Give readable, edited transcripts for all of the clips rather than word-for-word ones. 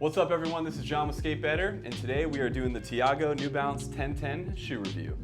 What's up everyone, this is John with Skate Better, and today we are doing the Tiago New Balance 1010 shoe review.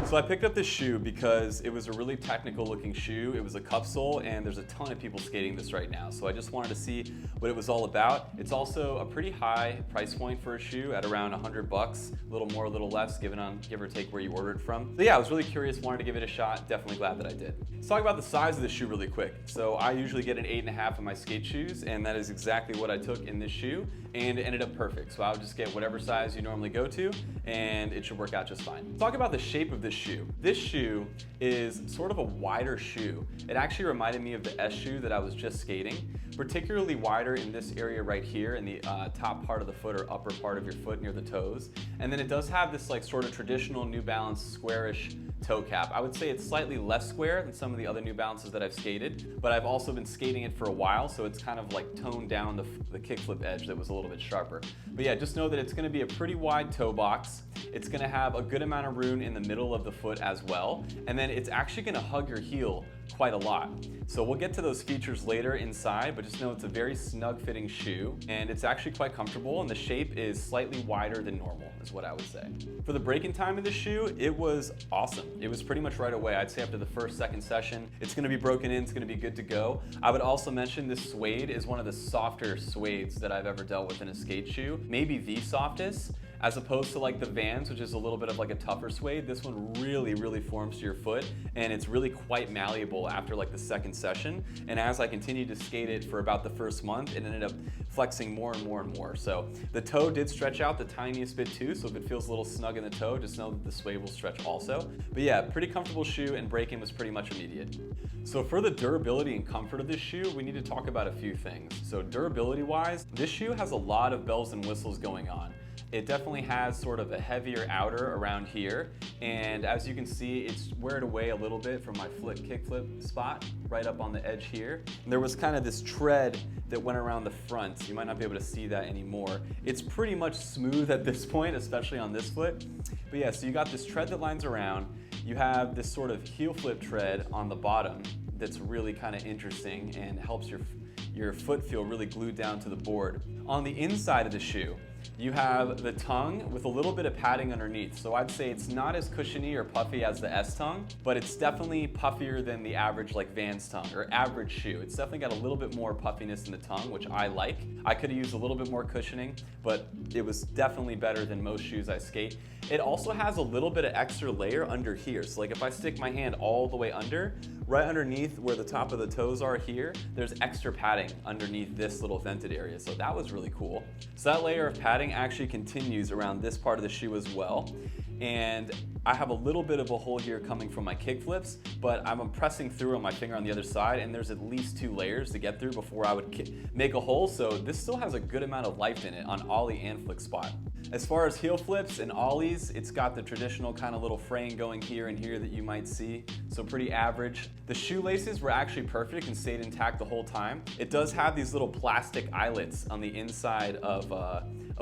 So I picked up this shoe because it was a really technical looking shoe. It was a cup sole and there's a ton of people skating this right now. So I just wanted to see what it was all about. It's also a pretty high price point for a shoe at around 100 bucks, a little more, a little less, give or take where you ordered from. So yeah, I was really curious, wanted to give it a shot. Definitely glad that I did. Let's talk about the size of this shoe really quick. So I usually get an 8.5 in my skate shoes, and that is exactly what I took in this shoe, and it ended up perfect. So I would just get whatever size you normally go to, and it should work out just fine. Let's talk about the shape of this shoe. This shoe is sort of a wider shoe. It actually reminded me of the S shoe that I was just skating, particularly wider in this area right here in the top part of the foot or upper part of your foot near the toes. And then it does have this like sort of traditional New Balance squarish toe cap. I would say it's slightly less square than some of the other New Balances that I've skated, but I've also been skating it for a while, so it's kind of like toned down the kickflip edge that was a little bit sharper. But yeah, just know that it's gonna be a pretty wide toe box. It's gonna have a good amount of room in the middle of the foot as well, and then it's actually gonna hug your heel quite a lot. So we'll get to those features later inside, but just know it's a very snug fitting shoe, and it's actually quite comfortable, and the shape is slightly wider than normal, is what I would say. For the break-in time of the shoe, it was awesome. It was pretty much right away. I'd say after the first, second session, it's gonna be broken in, it's gonna be good to go. I would also mention this suede is one of the softer suedes that I've ever dealt with in a skate shoe, maybe the softest. As opposed to like the Vans, which is a little bit of like a tougher suede, this one really forms to your foot, and it's really quite malleable after like the second session. And as I continued to skate it for about the first month, it ended up flexing more and more. So the toe did stretch out the tiniest bit too, so if it feels a little snug in the toe, just know that the suede will stretch also. But yeah, pretty comfortable shoe, and break-in was pretty much immediate. So for the durability and comfort of this shoe, we need to talk about a few things. So durability-wise, this shoe has a lot of bells and whistles going on. It definitely has sort of a heavier outer around here, and as you can see, it's weared away a little bit from my kickflip spot right up on the edge here. And there was kind of this tread that went around the front. You might not be able to see that anymore. It's pretty much smooth at this point, especially on this foot. But yeah, so you got this tread that lines around. You have this sort of heel flip tread on the bottom that's really kind of interesting and helps your foot feel really glued down to the board. On the inside of the shoe, you have the tongue with a little bit of padding underneath. So I'd say it's not as cushiony or puffy as the S tongue, but it's definitely puffier than the average like Vans tongue or average shoe. It's definitely got a little bit more puffiness in the tongue, which I like. I could have used a little bit more cushioning, but it was definitely better than most shoes I skate. It also has a little bit of extra layer under here. So like if I stick my hand all the way under, right underneath where the top of the toes are here, there's extra padding underneath this little vented area. So that was really cool. So that layer of padding actually continues around this part of the shoe as well. And I have a little bit of a hole here coming from my kick flips, but I'm pressing through on my finger on the other side, and there's at least 2 layers to get through before I would make a hole. So this still has a good amount of life in it on ollie and flick spot. As far as heel flips and ollies, it's got the traditional kind of little fraying going here and here that you might see, so pretty average. The shoelaces were actually perfect and stayed intact the whole time. It does have these little plastic eyelets on the inside of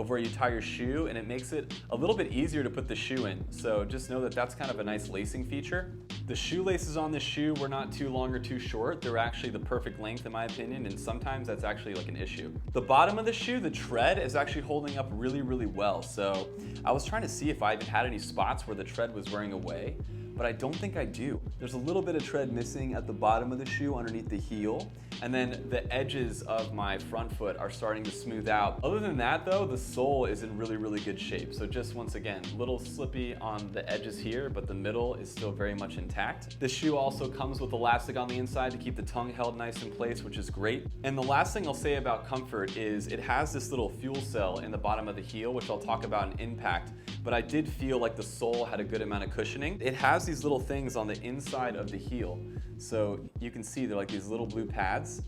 where you tie your shoe, and it makes it a little bit easier to put the shoe in. So just know that that's kind of a nice lacing feature. The shoelaces on this shoe were not too long or too short. They're actually the perfect length in my opinion, and sometimes that's actually like an issue. The bottom of the shoe, the tread, is actually holding up really well. So I was trying to see if I even had any spots where the tread was wearing away, but I don't think I do. There's a little bit of tread missing at the bottom of the shoe underneath the heel, and then the edges of my front foot are starting to smooth out. Other than that though, the sole is in really good shape. So just once again, a little slippy on the edges here, but the middle is still very much intact. This shoe also comes with elastic on the inside to keep the tongue held nice in place, which is great. And the last thing I'll say about comfort is it has this little fuel cell in the bottom of the heel, which I'll talk about in impact, but I did feel like the sole had a good amount of cushioning. It has these little things on the inside of the heel. So you can see they're like these little blue pads,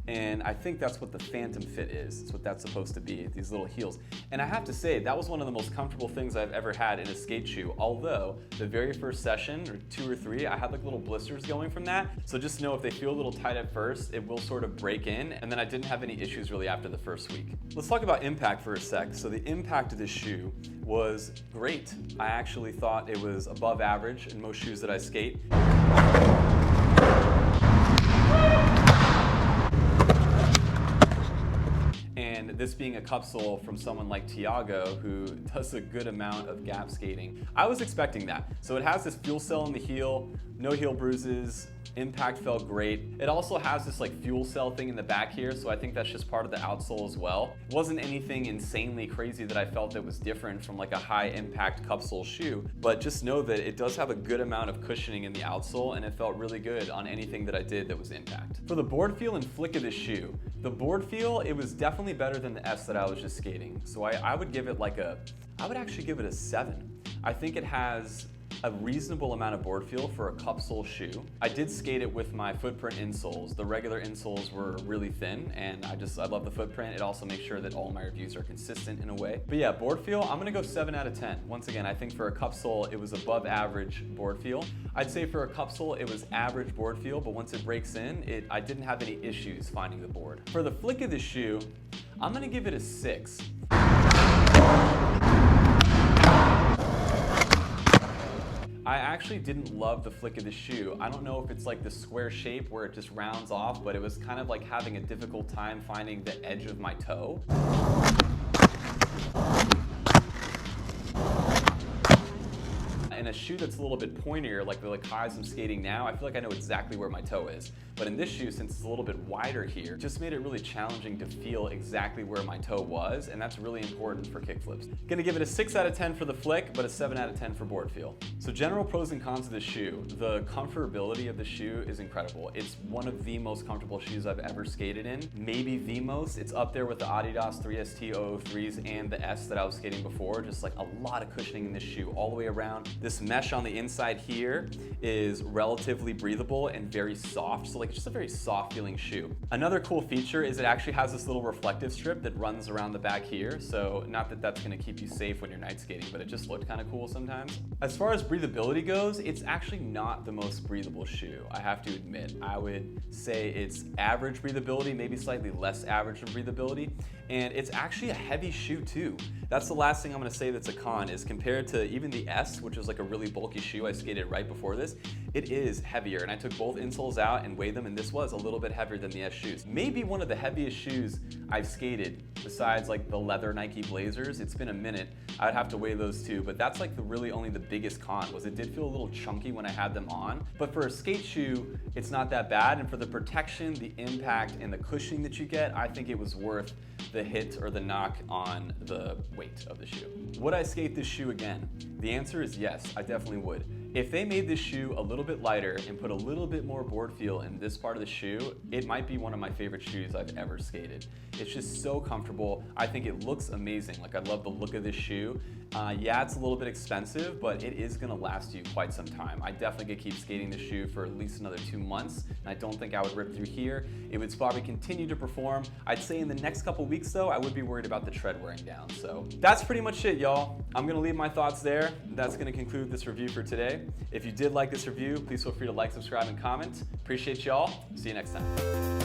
And I think that's what the Phantom Fit is. It's what that's supposed to be, these little heels. And I have to say, that was one of the most comfortable things I've ever had in a skate shoe. Although, the very first session, or 2 or 3, I had like little blisters going from that. So just know if they feel a little tight at first, it will sort of break in. And then I didn't have any issues really after the first week. Let's talk about impact for a sec. So the impact of this shoe was great. I actually thought it was above average in most shoes that I skate. And this being a cup sole from someone like Tiago, who does a good amount of gap skating, I was expecting that. So it has this fuel cell in the heel, no heel bruises, impact felt great. It also has this like fuel cell thing in the back here, so I think that's just part of the outsole as well. It wasn't anything insanely crazy that I felt that was different from like a high impact cup sole shoe, but just know that it does have a good amount of cushioning in the outsole, and it felt really good on anything that I did that was impact. For the board feel and flick of the shoe, the board feel, it was definitely better than the S that I was just skating. So I would give it like I would actually give it a 7. I think it has a reasonable amount of board feel for a cup sole shoe. I did skate it with my footprint insoles. The regular insoles were really thin, and I love the footprint. It also makes sure that all my reviews are consistent in a way. But yeah, board feel, I'm gonna go 7 out of 10. Once again, I think for a cup sole, it was above average board feel. I'd say for a cup sole, it was average board feel, but once it breaks in, I didn't have any issues finding the board. For the flick of the shoe, I'm gonna give it a 6. I actually didn't love the flick of the shoe. I don't know if it's like the square shape where it just rounds off, but it was kind of like having a difficult time finding the edge of my toe. In a shoe that's a little bit pointier, like the highs I'm skating now, I feel like I know exactly where my toe is. But in this shoe, since it's a little bit wider here, it just made it really challenging to feel exactly where my toe was, and that's really important for kickflips. Gonna give it a 6 out of 10 for the flick, but a 7 out of 10 for board feel. So general pros and cons of the shoe. The comfortability of the shoe is incredible. It's one of the most comfortable shoes I've ever skated in. Maybe the most. It's up there with the Adidas 3ST 003s and the S that I was skating before. Just like a lot of cushioning in this shoe all the way around. This mesh on the inside here is relatively breathable and very soft. So like it's just a very soft feeling shoe. Another cool feature is it actually has this little reflective strip that runs around the back here. So not that that's gonna keep you safe when you're night skating, but it just looked kind of cool sometimes. As far as breathability goes, it's actually not the most breathable shoe, I have to admit. I would say it's average breathability, maybe slightly less average than breathability. And it's actually a heavy shoe too. That's the last thing I'm gonna say that's a con, is compared to even the S, which was like a really bulky shoe I skated right before this, it is heavier. And I took both insoles out and weighed them, and this was a little bit heavier than the S shoes. Maybe one of the heaviest shoes I've skated, besides like the leather Nike Blazers. It's been a minute. I'd have to weigh those too, but that's like really only the biggest con, was it did feel a little chunky when I had them on. But for a skate shoe, it's not that bad. And for the protection, the impact, and the cushioning that you get, I think it was worth the hit or the knock on the weight of the shoe. Would I skate this shoe again? The answer is yes, I definitely would. If they made this shoe a little bit lighter and put a little bit more board feel in this part of the shoe, it might be one of my favorite shoes I've ever skated. It's just so comfortable. I think it looks amazing. Like, I love the look of this shoe. Yeah, it's a little bit expensive, but it is gonna last you quite some time. I definitely could keep skating this shoe for at least another 2 months, and I don't think I would rip through here. It would probably continue to perform. I'd say in the next couple weeks though, I would be worried about the tread wearing down. So that's pretty much it, y'all. I'm gonna leave my thoughts there. That's gonna conclude this review for today. If you did like this review, please feel free to like, subscribe, and comment. Appreciate y'all. See you next time.